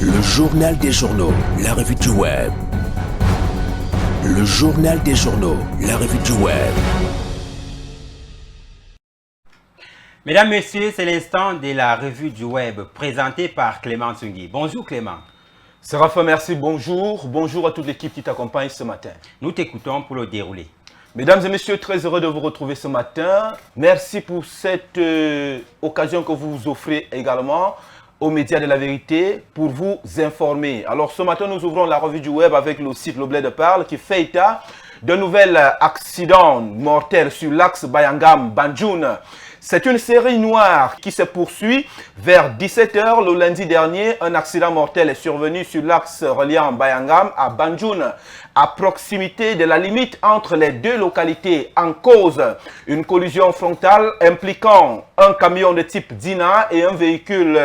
Le journal des journaux, la revue du web. Le journal des journaux, la revue du web. Mesdames, Messieurs, c'est l'instant de la revue du web présentée par Clément Tsungui. Bonjour Clément. Séraphin, merci, bonjour. Bonjour à toute l'équipe qui t'accompagne ce matin. Nous t'écoutons pour le dérouler. Mesdames et messieurs, très heureux de vous retrouver ce matin. Merci pour cette occasion que vous offrez également aux médias de la vérité pour vous informer. Alors ce matin, nous ouvrons la revue du web avec le site Le Bled Parle qui fait état d'un nouvel accident mortel sur l'axe Bayangam-Banjoun. C'est une série noire qui se poursuit vers 17 h le lundi dernier. Un accident mortel est survenu sur l'axe reliant Bayangam à Banjoun, à proximité de la limite entre les deux localités. En cause, une collision frontale impliquant un camion de type Dina et un véhicule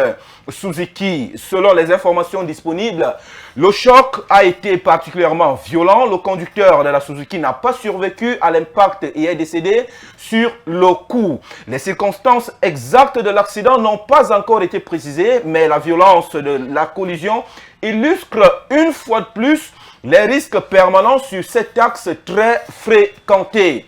Suzuki. Selon les informations disponibles, le choc a été particulièrement violent. Le conducteur de la Suzuki n'a pas survécu à l'impact et est décédé sur le coup. Les circonstances exactes de l'accident n'ont pas encore été précisées, mais la violence de la collision illustre une fois de plus les risques permanents sur cet axe très fréquenté.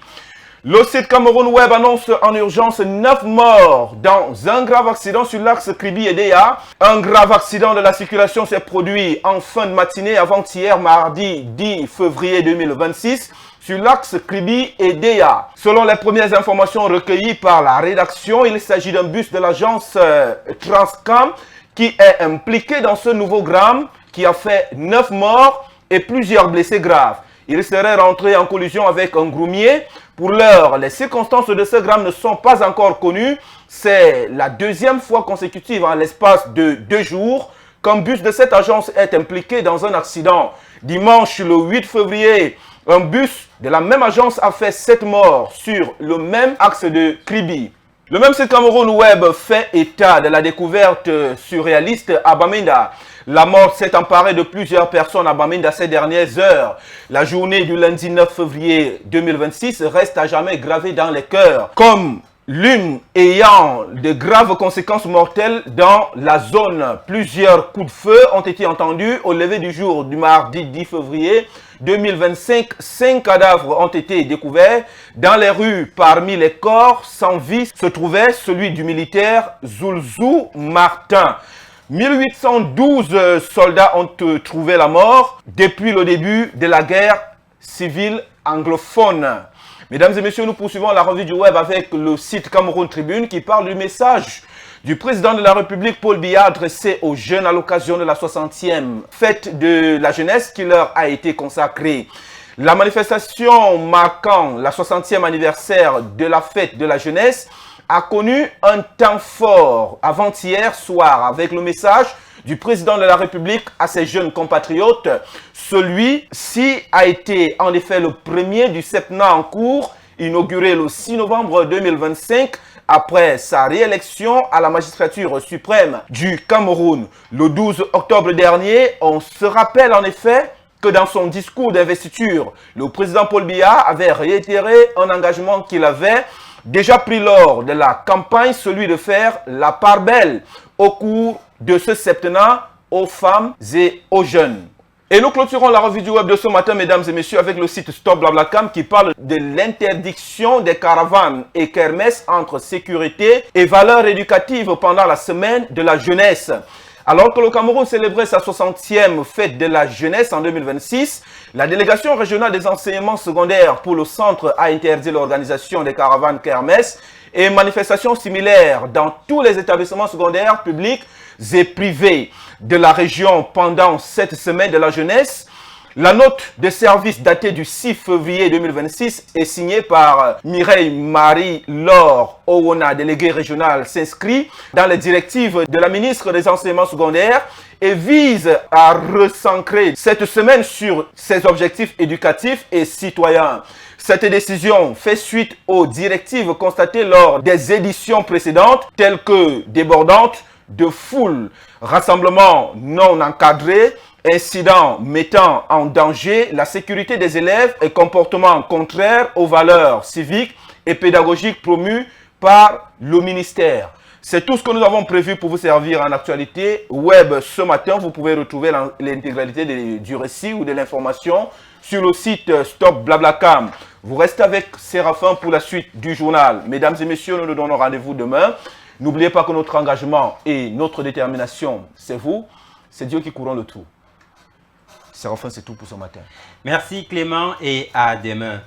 Le site Cameroun Web annonce en urgence 9 morts dans un grave accident sur l'axe Kribi et Déa. Un grave accident de la circulation s'est produit en fin de matinée avant-hier, mardi 10 février 2026, sur l'axe Kribi et Déa. Selon les premières informations recueillies par la rédaction, il s'agit d'un bus de l'agence Transcam qui est impliqué dans ce nouveau drame qui a fait 9 morts et plusieurs blessés graves. Il serait rentré en collision avec un groumier. Pour l'heure, les circonstances de ce drame ne sont pas encore connues. C'est la deuxième fois consécutive en l'espace de 2 jours qu'un bus de cette agence est impliqué dans un accident. Dimanche, le 8 février, un bus de la même agence a fait 7 morts sur le même axe de Kribi. Le même site Cameroun Web fait état de la découverte surréaliste à Bamenda. La mort s'est emparée de plusieurs personnes à Bamenda ces dernières heures. La journée du lundi 9 février 2026 reste à jamais gravée dans les cœurs comme l'une ayant de graves conséquences mortelles dans la zone. Plusieurs coups de feu ont été entendus au lever du jour du mardi 10 février 2025. 5 cadavres ont été découverts dans les rues. Parmi les corps sans vie se trouvait celui du militaire Zulzou Martin. 1812 soldats ont trouvé la mort depuis le début de la guerre civile anglophone. Mesdames et messieurs, nous poursuivons la revue du web avec le site Cameroun Tribune qui parle du message du président de la République Paul Biya adressé aux jeunes à l'occasion de la 60e fête de la jeunesse qui leur a été consacrée. La manifestation marquant la 60e anniversaire de la fête de la jeunesse a connu un temps fort avant-hier soir avec le message du président de la République à ses jeunes compatriotes. Celui-ci a été en effet le premier du septennat en cours, inauguré le 6 novembre 2025 après sa réélection à la magistrature suprême du Cameroun. Le 12 octobre dernier, on se rappelle en effet que dans son discours d'investiture, le président Paul Biya avait réitéré un engagement qu'il avait déjà pris lors de la campagne, celui de faire la part belle au cours de ce septennat aux femmes et aux jeunes. Et nous clôturons la revue du web de ce matin, mesdames et messieurs, avec le site Stop Blablacar qui parle de l'interdiction des caravanes et kermesses entre sécurité et valeurs éducatives pendant la semaine de la jeunesse. Alors que le Cameroun célébrait sa 60e fête de la jeunesse en 2026, la délégation régionale des enseignements secondaires pour le centre a interdit l'organisation des caravanes kermesses et manifestations similaires dans tous les établissements secondaires publics et privés de la région pendant cette semaine de la jeunesse. La note de service datée du 6 février 2026 est signée par Mireille Marie-Laure Owona, déléguée régionale, s'inscrit dans les directives de la ministre des Enseignements secondaires et vise à recentrer cette semaine sur ses objectifs éducatifs et citoyens. Cette décision fait suite aux directives constatées lors des éditions précédentes, telles que débordantes de foule, rassemblements non encadrés, incidents mettant en danger la sécurité des élèves et comportements contraires aux valeurs civiques et pédagogiques promues par le ministère. C'est tout ce que nous avons prévu pour vous servir en actualité web ce matin. Vous pouvez retrouver l'intégralité du récit ou de l'information sur le site Stop Blablacar. Vous restez avec Séraphin pour la suite du journal. Mesdames et messieurs, nous nous donnons rendez-vous demain. N'oubliez pas que notre engagement et notre détermination, c'est vous. C'est Dieu qui courant le tout. Séraphin, c'est tout pour ce matin. Merci Clément et à demain.